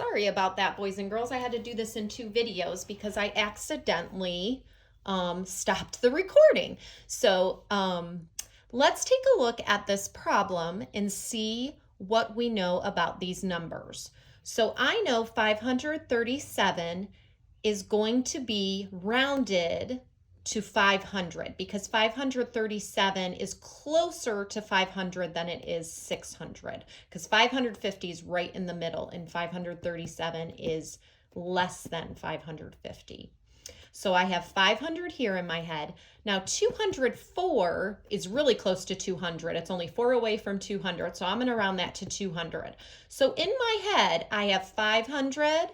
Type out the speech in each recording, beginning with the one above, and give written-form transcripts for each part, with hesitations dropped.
Sorry about that, boys and girls. I had to do this in 2 videos because I accidentally stopped the recording. So let's take a look at this problem and see what we know about these numbers. So I know 537 is going to be rounded to 500 because 537 is closer to 500 than it is 600 because 550 is right in the middle and 537 is less than 550. So I have 500 here in my head. Now 204 is really close to 200. It's only 4 away from 200, so I'm going to round that to 200. So in my head, I have 500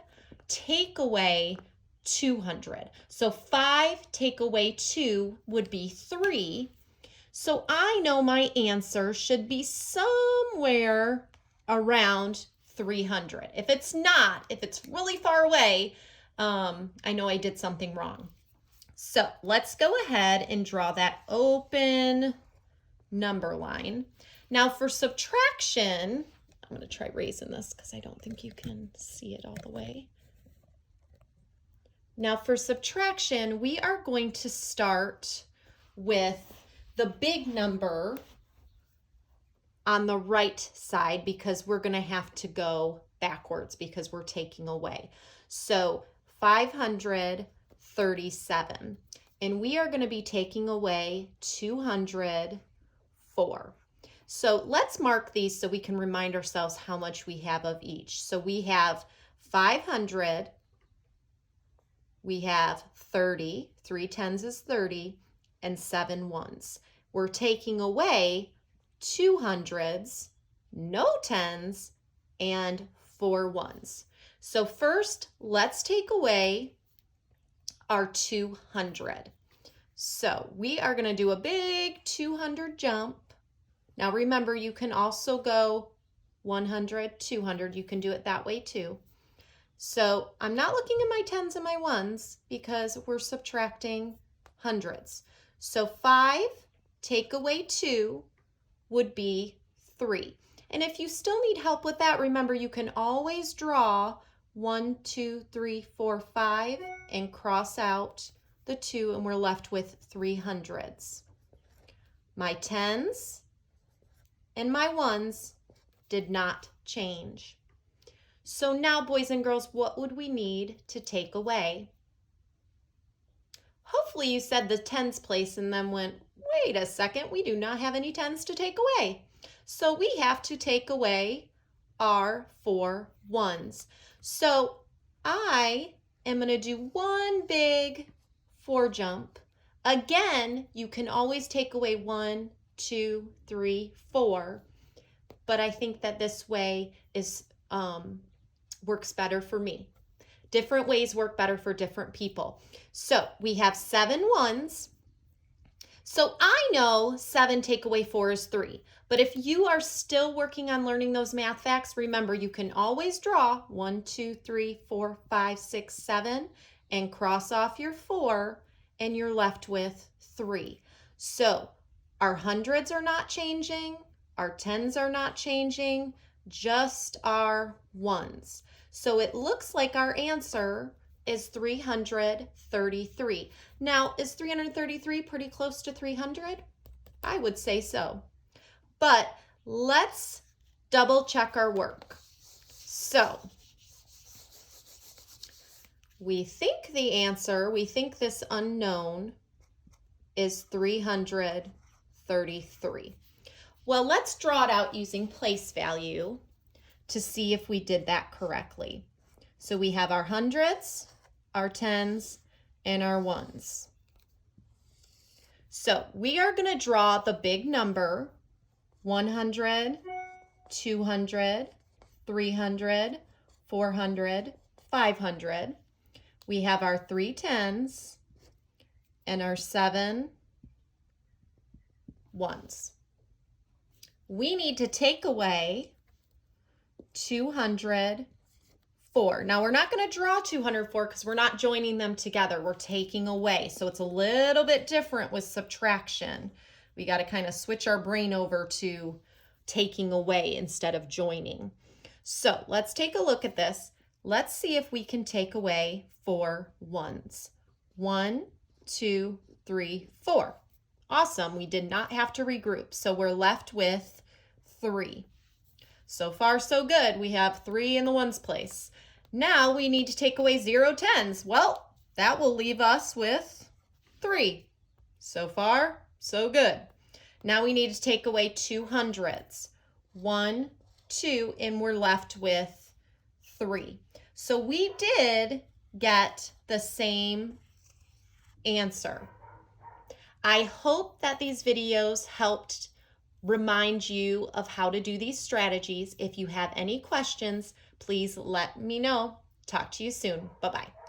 take away 200. So 5 take away 2 would be 3. So I know my answer should be somewhere around 300. If it's not, if it's really far away, I know I did something wrong. So let's go ahead and draw that open number line. Now for subtraction, I'm going to try raising this because I don't think you can see it all the way. Now for subtraction, we are going to start with the big number on the right side because we're going to have to go backwards because we're taking away. So 537, and we are going to be taking away 204. So let's mark these so we can remind ourselves how much we have of each. So we have 500, we have 30, 3 tens is 30, and 7 ones. We're taking away 2 hundreds, no tens, and 4 ones. So first, let's take away our 200. So we are going to do a big 200 jump. Now remember, you can also go 100, 200. You can do it that way too. So I'm not looking at my tens and my ones because we're subtracting hundreds. So 5 take away 2 would be 3. And if you still need help with that, remember you can always draw 1, 2, 3, 4, 5 and cross out the 2 and we're left with 3 hundreds. My tens and my ones did not change. So now, boys and girls, what would we need to take away? Hopefully you said the tens place and then went, wait a second, we do not have any tens to take away. So we have to take away our 4 ones. So I am going to do one big 4 jump. Again, you can always take away 1, 2, 3, 4. But I think that this way is works better for me. Different ways work better for different people. So we have 7 ones. So I know 7 take away 4 is 3. But if you are still working on learning those math facts, remember you can always draw 1, 2, 3, 4, 5, 6, 7 and cross off your 4 and you're left with 3. So our hundreds are not changing, our tens are not changing, just our ones. So it looks like our answer is 333. Now, is 333 pretty close to 300? I would say so. But let's double check our work. So we think the answer, we think this unknown is 333. Well, let's draw it out using place value to see if we did that correctly. So we have our hundreds, our tens, and our ones. So we are going to draw the big number 100, 200, 300, 400, 500. We have our 3 tens and our 7 ones. We need to take away 204. Now we're not going to draw 204 because we're not joining them together. We're taking away. So it's a little bit different with subtraction. We got to kind of switch our brain over to taking away instead of joining. So let's take a look at this. Let's see if we can take away 4 ones. 1, 2, 3, 4. Awesome, we did not have to regroup, so we're left with 3. So far, so good. We have 3 in the ones place. Now we need to take away 0 tens. Well, that will leave us with 3. So far, so good. Now we need to take away 2 hundreds. 1, 2, and we're left with 3. So we did get the same answer. I hope that these videos helped remind you of how to do these strategies. If you have any questions, please let me know. Talk to you soon. Bye-bye.